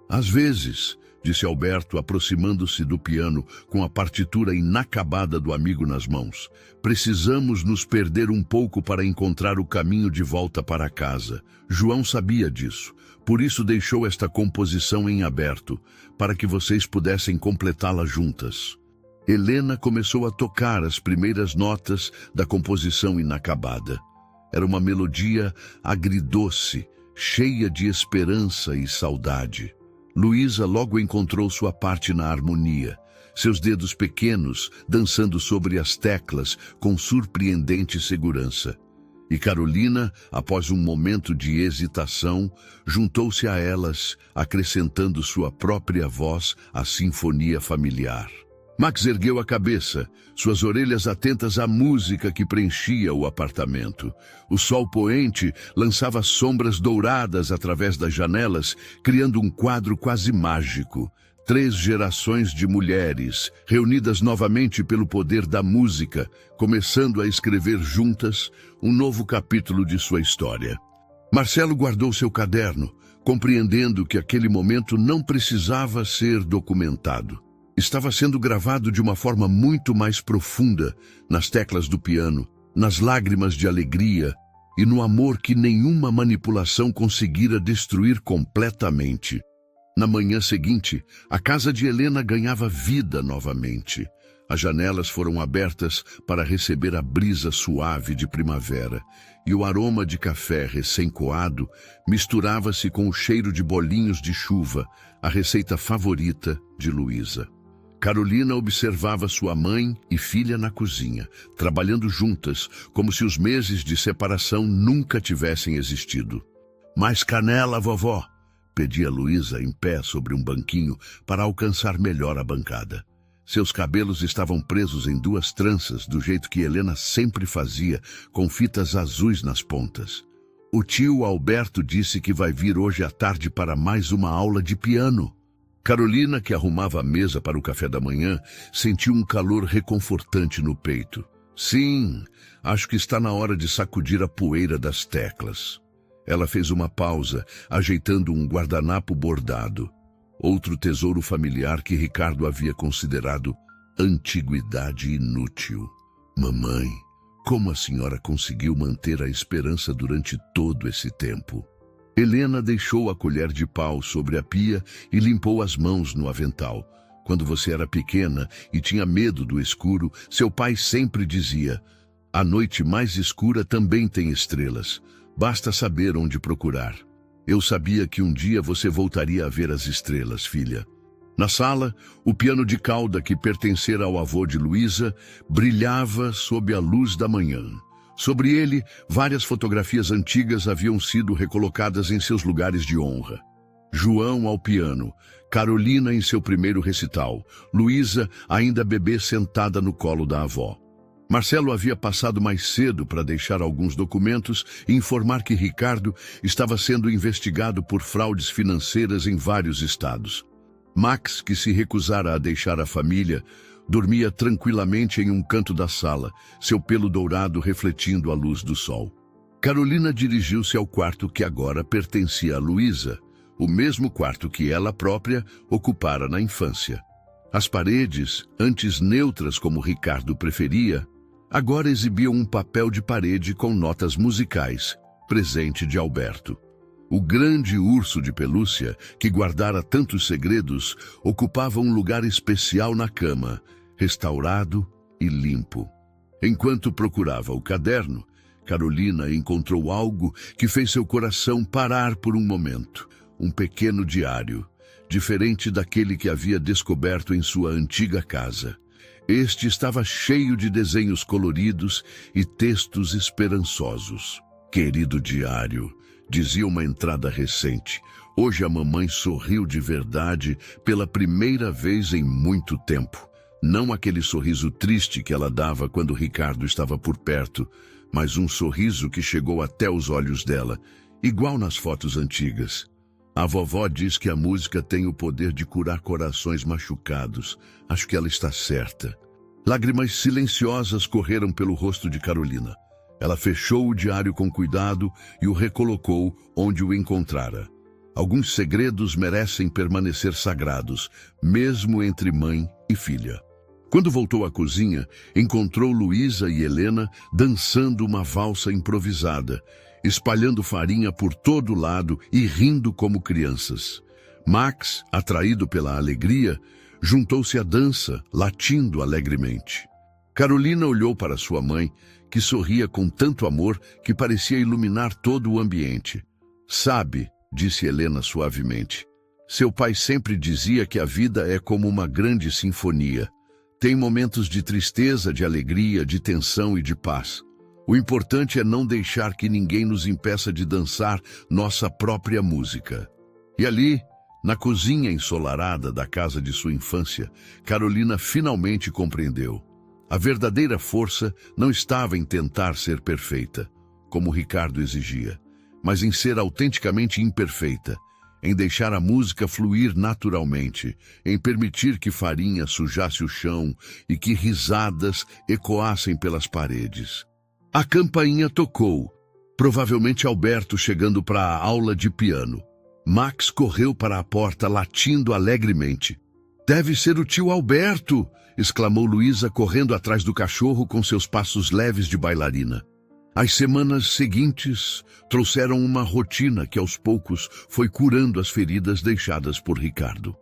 Às vezes, disse Alberto, aproximando-se do piano com a partitura inacabada do amigo nas mãos, precisamos nos perder um pouco para encontrar o caminho de volta para casa. João sabia disso, por isso deixou esta composição em aberto, para que vocês pudessem completá-la juntas. Helena começou a tocar as primeiras notas da composição inacabada. Era uma melodia agridoce, cheia de esperança e saudade. Luísa logo encontrou sua parte na harmonia, seus dedos pequenos dançando sobre as teclas com surpreendente segurança. E Carolina, após um momento de hesitação, juntou-se a elas, acrescentando sua própria voz à sinfonia familiar. Max ergueu a cabeça, suas orelhas atentas à música que preenchia o apartamento. O sol poente lançava sombras douradas através das janelas, criando um quadro quase mágico. 3 gerações de mulheres, reunidas novamente pelo poder da música, começando a escrever juntas um novo capítulo de sua história. Marcelo guardou seu caderno, compreendendo que aquele momento não precisava ser documentado. Estava sendo gravado de uma forma muito mais profunda, nas teclas do piano, nas lágrimas de alegria e no amor que nenhuma manipulação conseguira destruir completamente. Na manhã seguinte, a casa de Helena ganhava vida novamente. As janelas foram abertas para receber a brisa suave de primavera, e o aroma de café recém-coado misturava-se com o cheiro de bolinhos de chuva, a receita favorita de Luísa. Carolina observava sua mãe e filha na cozinha, trabalhando juntas, como se os meses de separação nunca tivessem existido. "Mais canela, vovó", pedia Luísa em pé sobre um banquinho para alcançar melhor a bancada. Seus cabelos estavam presos em 2 tranças, do jeito que Helena sempre fazia, com fitas azuis nas pontas. "O tio Alberto disse que vai vir hoje à tarde para mais uma aula de piano." Carolina, que arrumava a mesa para o café da manhã, sentiu um calor reconfortante no peito. "Sim, acho que está na hora de sacudir a poeira das teclas." Ela fez uma pausa, ajeitando um guardanapo bordado. Outro tesouro familiar que Ricardo havia considerado antiguidade inútil. "Mamãe, como a senhora conseguiu manter a esperança durante todo esse tempo?" Helena deixou a colher de pau sobre a pia e limpou as mãos no avental. "Quando você era pequena e tinha medo do escuro, seu pai sempre dizia: 'A noite mais escura também tem estrelas. Basta saber onde procurar.' Eu sabia que um dia você voltaria a ver as estrelas, filha." Na sala, o piano de cauda que pertencera ao avô de Luísa brilhava sob a luz da manhã. Sobre ele, várias fotografias antigas haviam sido recolocadas em seus lugares de honra. João ao piano, Carolina em seu primeiro recital, Luísa ainda bebê sentada no colo da avó. Marcelo havia passado mais cedo para deixar alguns documentos e informar que Ricardo estava sendo investigado por fraudes financeiras em vários estados. Max, que se recusara a deixar a família, dormia tranquilamente em um canto da sala, seu pelo dourado refletindo a luz do sol. Carolina dirigiu-se ao quarto que agora pertencia a Luísa, o mesmo quarto que ela própria ocupara na infância. As paredes, antes neutras como Ricardo preferia, agora exibiam um papel de parede com notas musicais, presente de Alberto. O grande urso de pelúcia, que guardara tantos segredos, ocupava um lugar especial na cama, restaurado e limpo. Enquanto procurava o caderno, Carolina encontrou algo que fez seu coração parar por um momento. Um pequeno diário, diferente daquele que havia descoberto em sua antiga casa. Este estava cheio de desenhos coloridos e textos esperançosos. "Querido diário", dizia uma entrada recente, "hoje a mamãe sorriu de verdade pela primeira vez em muito tempo. Não aquele sorriso triste que ela dava quando Ricardo estava por perto, mas um sorriso que chegou até os olhos dela, igual nas fotos antigas. A vovó diz que a música tem o poder de curar corações machucados. Acho que ela está certa." Lágrimas silenciosas correram pelo rosto de Carolina. Ela fechou o diário com cuidado e o recolocou onde o encontrara. Alguns segredos merecem permanecer sagrados, mesmo entre mãe e filha. Quando voltou à cozinha, encontrou Luísa e Helena dançando uma valsa improvisada, espalhando farinha por todo lado e rindo como crianças. Max, atraído pela alegria, juntou-se à dança, latindo alegremente. Carolina olhou para sua mãe, que sorria com tanto amor que parecia iluminar todo o ambiente. "Sabe", disse Helena suavemente, "seu pai sempre dizia que a vida é como uma grande sinfonia. Tem momentos de tristeza, de alegria, de tensão e de paz. O importante é não deixar que ninguém nos impeça de dançar nossa própria música. E ali, na cozinha ensolarada da casa de sua infância, Carolina finalmente compreendeu. A verdadeira força não estava em tentar ser perfeita, como Ricardo exigia, mas em ser autenticamente imperfeita, em deixar a música fluir naturalmente, em permitir que farinha sujasse o chão e que risadas ecoassem pelas paredes. A campainha tocou, provavelmente Alberto chegando para a aula de piano. Max correu para a porta latindo alegremente. "Deve ser o tio Alberto!" exclamou Luísa correndo atrás do cachorro com seus passos leves de bailarina. As semanas seguintes trouxeram uma rotina que aos poucos foi curando as feridas deixadas por Ricardo.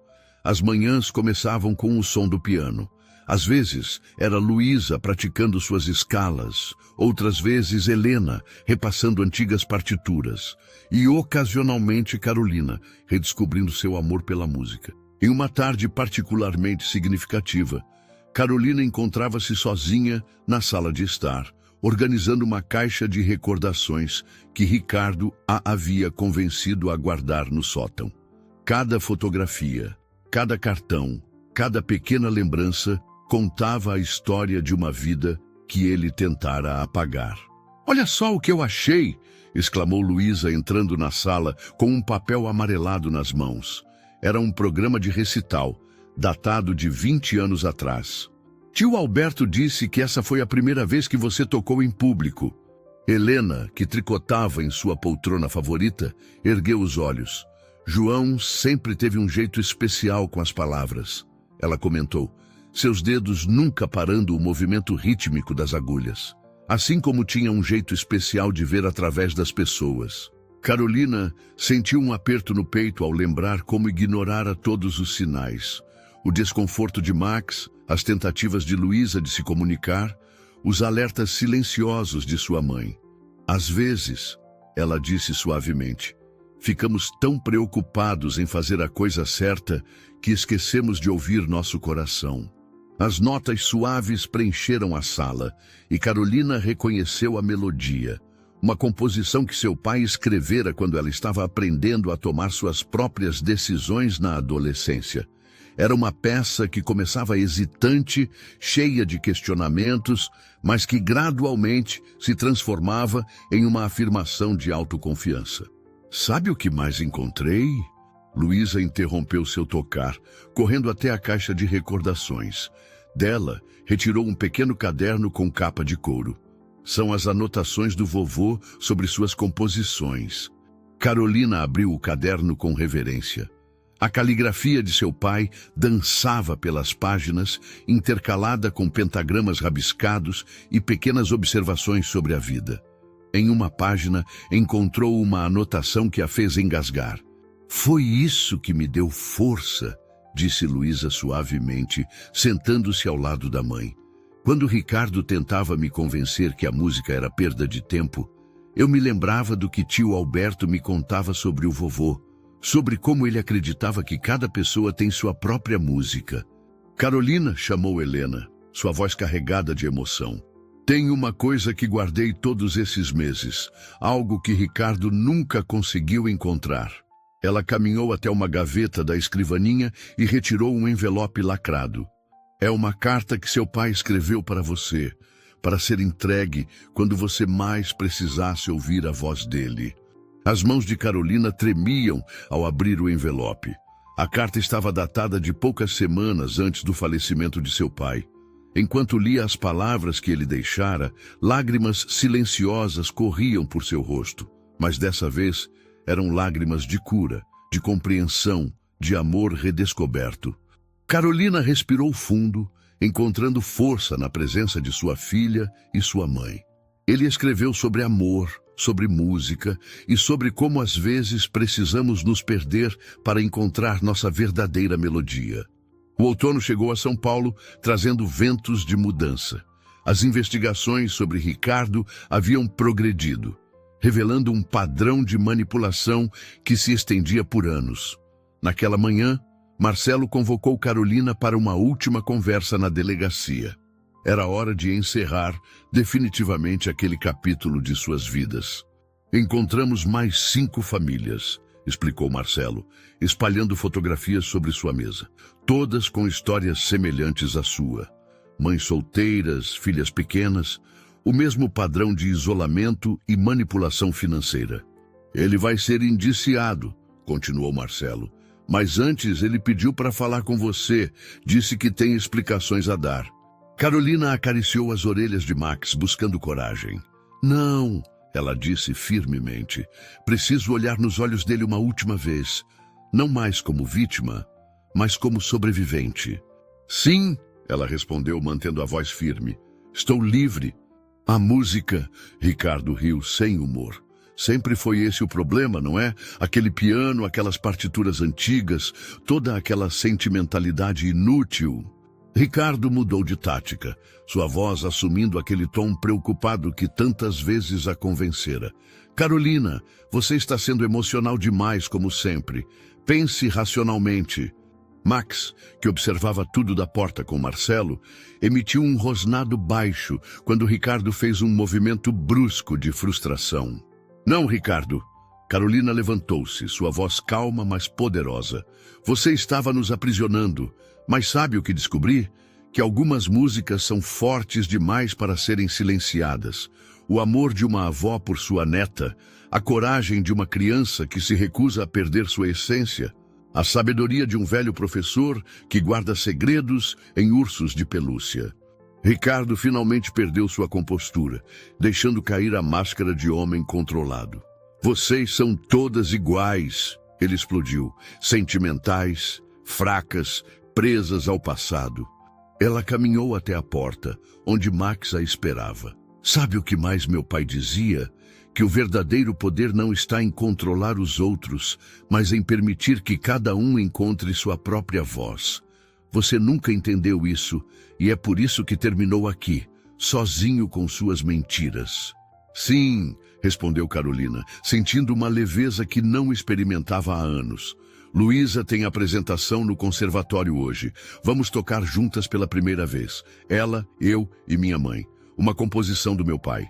As manhãs começavam com o som do piano. Às vezes era Luísa praticando suas escalas, outras vezes Helena repassando antigas partituras e ocasionalmente Carolina redescobrindo seu amor pela música. Em uma tarde particularmente significativa, Carolina encontrava-se sozinha na sala de estar, organizando uma caixa de recordações que Ricardo a havia convencido a guardar no sótão. Cada fotografia, cada cartão, cada pequena lembrança contava a história de uma vida que ele tentara apagar. "Olha só o que eu achei!" exclamou Luísa entrando na sala com um papel amarelado nas mãos. Era um programa de recital, datado de 20 anos atrás. "Tio Alberto disse que essa foi a primeira vez que você tocou em público." Helena, que tricotava em sua poltrona favorita, ergueu os olhos. "João sempre teve um jeito especial com as palavras," ela comentou, seus dedos nunca parando o movimento rítmico das agulhas. Assim como tinha um jeito especial de ver através das pessoas. Carolina sentiu um aperto no peito ao lembrar como ignorara todos os sinais. O desconforto de Max, as tentativas de Luísa de se comunicar, os alertas silenciosos de sua mãe. "Às vezes," ela disse suavemente, "ficamos tão preocupados em fazer a coisa certa que esquecemos de ouvir nosso coração." As notas suaves preencheram a sala e Carolina reconheceu a melodia, uma composição que seu pai escrevera quando ela estava aprendendo a tomar suas próprias decisões na adolescência. Era uma peça que começava hesitante, cheia de questionamentos, mas que gradualmente se transformava em uma afirmação de autoconfiança. "Sabe o que mais encontrei?" Luísa interrompeu seu tocar, correndo até a caixa de recordações. Dela, retirou um pequeno caderno com capa de couro. São as anotações do vovô sobre suas composições. Carolina abriu o caderno com reverência. A caligrafia de seu pai dançava pelas páginas, intercalada com pentagramas rabiscados e pequenas observações sobre a vida. Em uma página, encontrou uma anotação que a fez engasgar. "Foi isso que me deu força", disse Luísa suavemente, sentando-se ao lado da mãe. "Quando Ricardo tentava me convencer que a música era perda de tempo, eu me lembrava do que tio Alberto me contava sobre o vovô, sobre como ele acreditava que cada pessoa tem sua própria música." "Carolina", chamou Helena, sua voz carregada de emoção. "Tem uma coisa que guardei todos esses meses, algo que Ricardo nunca conseguiu encontrar." Ela caminhou até uma gaveta da escrivaninha e retirou um envelope lacrado. "É uma carta que seu pai escreveu para você, para ser entregue quando você mais precisasse ouvir a voz dele." As mãos de Carolina tremiam ao abrir o envelope. A carta estava datada de poucas semanas antes do falecimento de seu pai. Enquanto lia as palavras que ele deixara, lágrimas silenciosas corriam por seu rosto, mas dessa vez eram lágrimas de cura, de compreensão, de amor redescoberto. Carolina respirou fundo, encontrando força na presença de sua filha e sua mãe. Ele escreveu sobre amor, sobre música e sobre como às vezes precisamos nos perder para encontrar nossa verdadeira melodia. O outono chegou a São Paulo, trazendo ventos de mudança. As investigações sobre Ricardo haviam progredido, revelando um padrão de manipulação que se estendia por anos. Naquela manhã, Marcelo convocou Carolina para uma última conversa na delegacia. Era hora de encerrar definitivamente aquele capítulo de suas vidas. Encontramos mais 5 famílias, explicou Marcelo, espalhando fotografias sobre sua mesa, todas com histórias semelhantes à sua. Mães solteiras, filhas pequenas, o mesmo padrão de isolamento e manipulação financeira. Ele vai ser indiciado, continuou Marcelo, mas antes ele pediu para falar com você, disse que tem explicações a dar. Carolina acariciou as orelhas de Max, buscando coragem. Não, ela disse firmemente, preciso olhar nos olhos dele uma última vez, não mais como vítima, mas como sobrevivente. Sim, ela respondeu, mantendo a voz firme. Estou livre. A música, Ricardo riu sem humor. Sempre foi esse o problema, não é? Aquele piano, aquelas partituras antigas, toda aquela sentimentalidade inútil. Ricardo mudou de tática, sua voz assumindo aquele tom preocupado que tantas vezes a convencera. Carolina, você está sendo emocional demais, como sempre. Pense racionalmente. Max, que observava tudo da porta com Marcelo, emitiu um rosnado baixo quando Ricardo fez um movimento brusco de frustração. Não, Ricardo. Carolina levantou-se, sua voz calma, mas poderosa. Você estava nos aprisionando, mas sabe o que descobri? Que algumas músicas são fortes demais para serem silenciadas. O amor de uma avó por sua neta, a coragem de uma criança que se recusa a perder sua essência, a sabedoria de um velho professor que guarda segredos em ursos de pelúcia. Ricardo finalmente perdeu sua compostura, deixando cair a máscara de homem controlado. Vocês são todas iguais, ele explodiu, sentimentais, fracas, presas ao passado. Ela caminhou até a porta, onde Max a esperava. Sabe o que mais meu pai dizia? Que o verdadeiro poder não está em controlar os outros, mas em permitir que cada um encontre sua própria voz. Você nunca entendeu isso, e é por isso que terminou aqui, sozinho com suas mentiras. Sim, respondeu Carolina, sentindo uma leveza que não experimentava há anos. Luísa tem apresentação no conservatório hoje. Vamos tocar juntas pela primeira vez. Ela, eu e minha mãe. Uma composição do meu pai.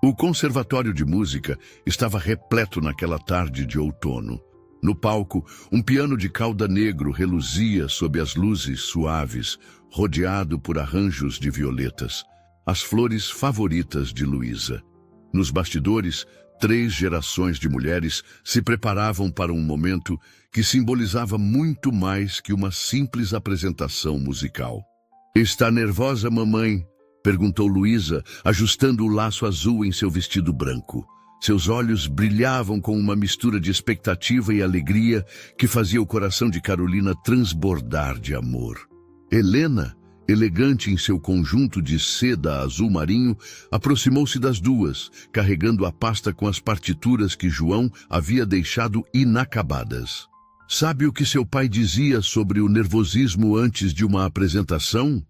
O conservatório de música estava repleto naquela tarde de outono. No palco, um piano de cauda negro reluzia sob as luzes suaves, rodeado por arranjos de violetas, as flores favoritas de Luísa. Nos bastidores, 3 gerações de mulheres se preparavam para um momento que simbolizava muito mais que uma simples apresentação musical. Está nervosa, mamãe? Perguntou Luísa, ajustando o laço azul em seu vestido branco. Seus olhos brilhavam com uma mistura de expectativa e alegria que fazia o coração de Carolina transbordar de amor. Helena, elegante em seu conjunto de seda azul marinho, aproximou-se das duas, carregando a pasta com as partituras que João havia deixado inacabadas. Sabe o que seu pai dizia sobre o nervosismo antes de uma apresentação?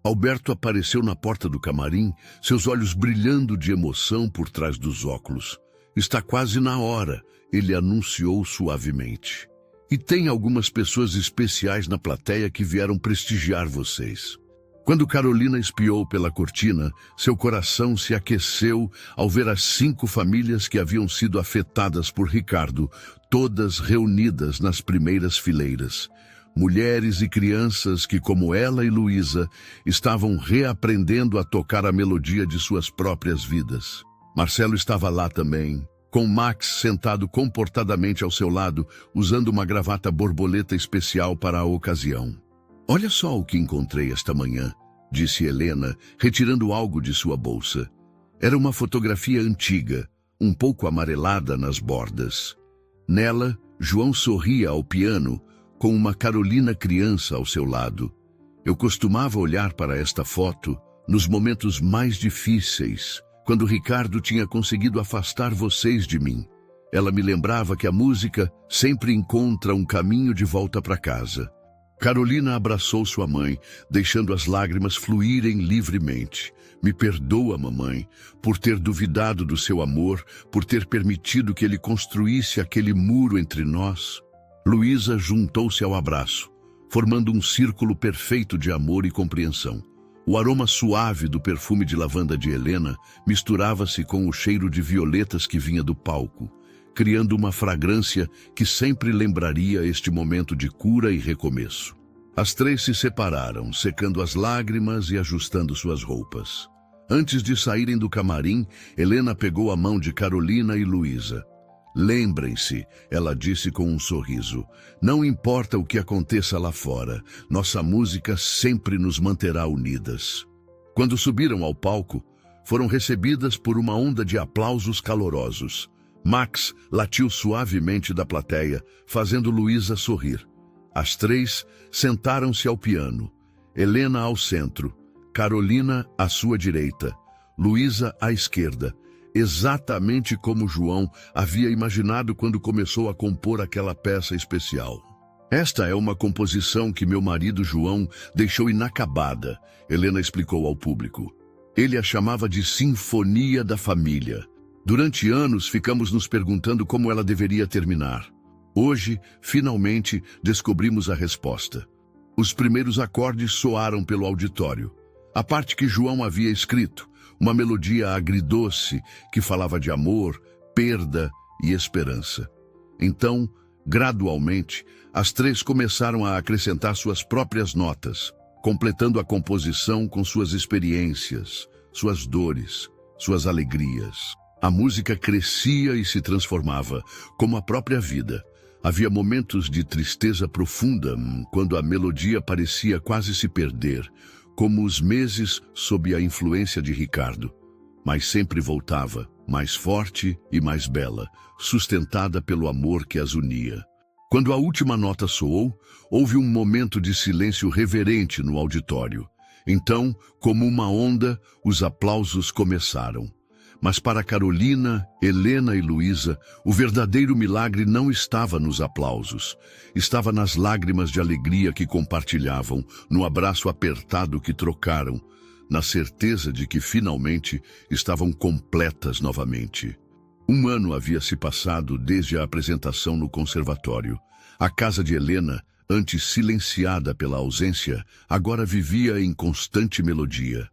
Alberto apareceu na porta do camarim, seus olhos brilhando de emoção por trás dos óculos. Está quase na hora, ele anunciou suavemente. E tem algumas pessoas especiais na plateia que vieram prestigiar vocês. Quando Carolina espiou pela cortina, seu coração se aqueceu ao ver as 5 famílias que haviam sido afetadas por Ricardo, todas reunidas nas primeiras fileiras. Mulheres e crianças que, como ela e Luísa, estavam reaprendendo a tocar a melodia de suas próprias vidas. Marcelo estava lá também, com Max sentado comportadamente ao seu lado, usando uma gravata borboleta especial para a ocasião. Olha só o que encontrei esta manhã, disse Helena, retirando algo de sua bolsa. Era uma fotografia antiga, um pouco amarelada nas bordas. Nela, João sorria ao piano, com uma Carolina criança ao seu lado. Eu costumava olhar para esta foto nos momentos mais difíceis, quando Ricardo tinha conseguido afastar vocês de mim. Ela me lembrava que a música sempre encontra um caminho de volta para casa. Carolina abraçou sua mãe, deixando as lágrimas fluírem livremente. Me perdoa, mamãe, por ter duvidado do seu amor, por ter permitido que ele construísse aquele muro entre nós. Luísa juntou-se ao abraço, formando um círculo perfeito de amor e compreensão. O aroma suave do perfume de lavanda de Helena misturava-se com o cheiro de violetas que vinha do palco, criando uma fragrância que sempre lembraria este momento de cura e recomeço. As três se separaram, secando as lágrimas e ajustando suas roupas. Antes de saírem do camarim, Helena pegou a mão de Carolina e Luísa. Lembrem-se, ela disse com um sorriso, não importa o que aconteça lá fora, nossa música sempre nos manterá unidas. Quando subiram ao palco, foram recebidas por uma onda de aplausos calorosos. Max latiu suavemente da plateia, fazendo Luísa sorrir. As três sentaram-se ao piano, Helena ao centro, Carolina à sua direita, Luísa à esquerda, exatamente como João havia imaginado quando começou a compor aquela peça especial. Esta é uma composição que meu marido João deixou inacabada, Helena explicou ao público. Ele a chamava de Sinfonia da Família. Durante anos ficamos nos perguntando como ela deveria terminar. Hoje, finalmente, descobrimos a resposta. Os primeiros acordes soaram pelo auditório. A parte que João havia escrito, uma melodia agridoce que falava de amor, perda e esperança. Então, gradualmente, as três começaram a acrescentar suas próprias notas, completando a composição com suas experiências, suas dores, suas alegrias. A música crescia e se transformava, como a própria vida. Havia momentos de tristeza profunda, quando a melodia parecia quase se perder, como os meses sob a influência de Ricardo. Mas sempre voltava, mais forte e mais bela, sustentada pelo amor que as unia. Quando a última nota soou, houve um momento de silêncio reverente no auditório. Então, como uma onda, os aplausos começaram. Mas para Carolina, Helena e Luísa, o verdadeiro milagre não estava nos aplausos. Estava nas lágrimas de alegria que compartilhavam, no abraço apertado que trocaram, na certeza de que finalmente estavam completas novamente. 1 ano havia se passado desde a apresentação no conservatório. A casa de Helena, antes silenciada pela ausência, agora vivia em constante melodia.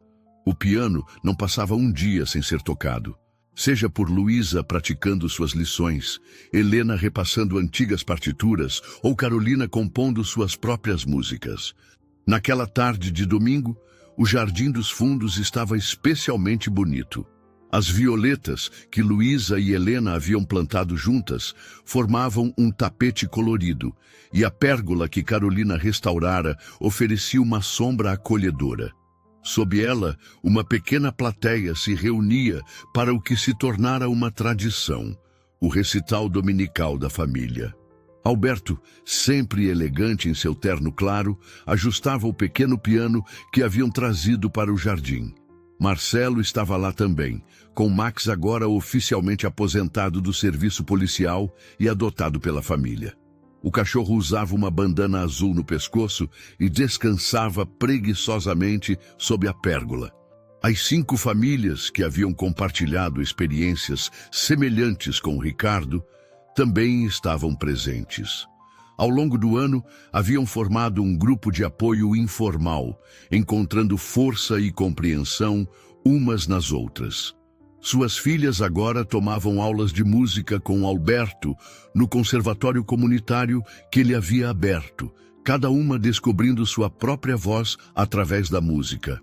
O piano não passava um dia sem ser tocado. Seja por Luísa praticando suas lições, Helena repassando antigas partituras ou Carolina compondo suas próprias músicas. Naquela tarde de domingo, o Jardim dos Fundos estava especialmente bonito. As violetas que Luísa e Helena haviam plantado juntas formavam um tapete colorido, e a pérgola que Carolina restaurara oferecia uma sombra acolhedora. Sob ela, uma pequena plateia se reunia para o que se tornara uma tradição, o recital dominical da família. Alberto, sempre elegante em seu terno claro, ajustava o pequeno piano que haviam trazido para o jardim. Marcelo estava lá também, com Max agora oficialmente aposentado do serviço policial e adotado pela família. O cachorro usava uma bandana azul no pescoço e descansava preguiçosamente sob a pérgola. As 5 famílias que haviam compartilhado experiências semelhantes com Ricardo também estavam presentes. Ao longo do ano, haviam formado um grupo de apoio informal, encontrando força e compreensão umas nas outras. Suas filhas agora tomavam aulas de música com Alberto no conservatório comunitário que ele havia aberto, cada uma descobrindo sua própria voz através da música.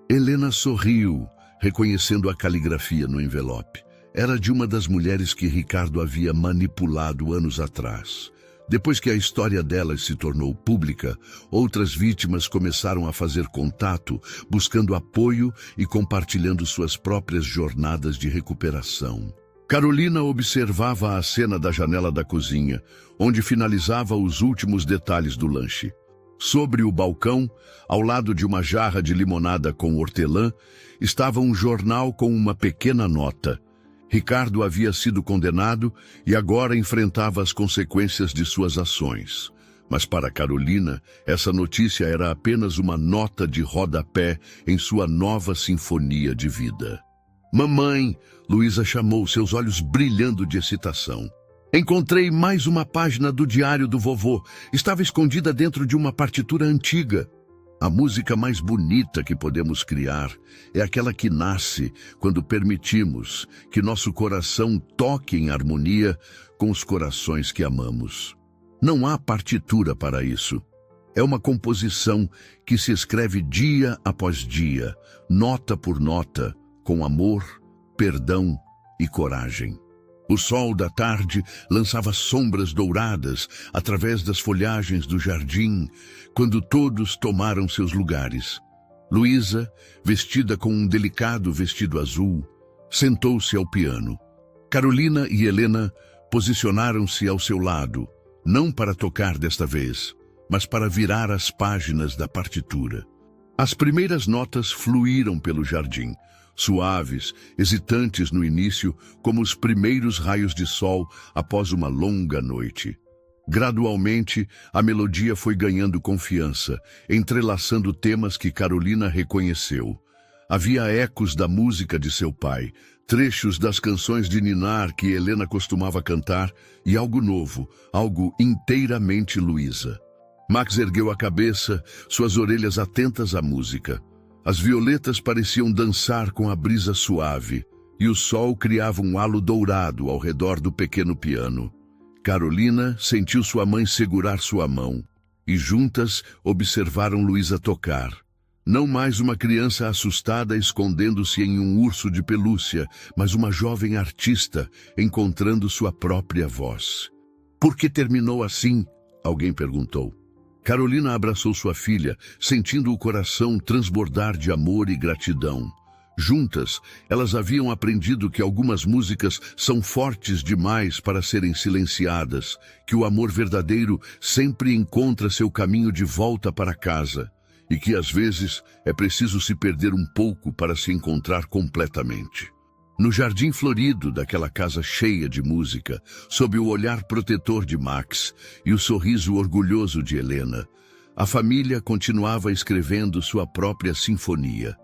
Helena sorriu, reconhecendo a caligrafia no envelope. Era de uma das mulheres que Ricardo havia manipulado anos atrás. Depois que a história delas se tornou pública, outras vítimas começaram a fazer contato, buscando apoio e compartilhando suas próprias jornadas de recuperação. Carolina observava a cena da janela da cozinha, onde finalizava os últimos detalhes do lanche. Sobre o balcão, ao lado de uma jarra de limonada com hortelã, estava um jornal com uma pequena nota. Ricardo havia sido condenado e agora enfrentava as consequências de suas ações. Mas para Carolina, essa notícia era apenas uma nota de rodapé em sua nova sinfonia de vida. "Mamãe!" Luísa chamou, seus olhos brilhando de excitação. "Encontrei mais uma página do diário do vovô. Estava escondida dentro de uma partitura antiga." A música mais bonita que podemos criar é aquela que nasce quando permitimos que nosso coração toque em harmonia com os corações que amamos. Não há partitura para isso. É uma composição que se escreve dia após dia, nota por nota, com amor, perdão e coragem. O sol da tarde lançava sombras douradas através das folhagens do jardim, quando todos tomaram seus lugares. Luísa, vestida com um delicado vestido azul, sentou-se ao piano. Carolina e Helena posicionaram-se ao seu lado, não para tocar desta vez, mas para virar as páginas da partitura. As primeiras notas fluíram pelo jardim, suaves, hesitantes no início, como os primeiros raios de sol após uma longa noite. Gradualmente, a melodia foi ganhando confiança, entrelaçando temas que Carolina reconheceu. Havia ecos da música de seu pai, trechos das canções de ninar que Helena costumava cantar e algo novo, algo inteiramente Luísa. Max ergueu a cabeça, suas orelhas atentas à música. As violetas pareciam dançar com a brisa suave, e o sol criava um halo dourado ao redor do pequeno piano. Carolina sentiu sua mãe segurar sua mão, e juntas observaram Luísa tocar. Não mais uma criança assustada escondendo-se em um urso de pelúcia, mas uma jovem artista encontrando sua própria voz. Por que terminou assim? Alguém perguntou. Carolina abraçou sua filha, sentindo o coração transbordar de amor e gratidão. Juntas, elas haviam aprendido que algumas músicas são fortes demais para serem silenciadas, que o amor verdadeiro sempre encontra seu caminho de volta para casa, e que às vezes é preciso se perder um pouco para se encontrar completamente. No jardim florido daquela casa cheia de música, sob o olhar protetor de Max e o sorriso orgulhoso de Helena, a família continuava escrevendo sua própria sinfonia,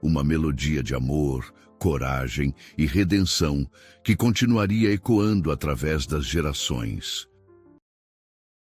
uma melodia de amor, coragem e redenção que continuaria ecoando através das gerações.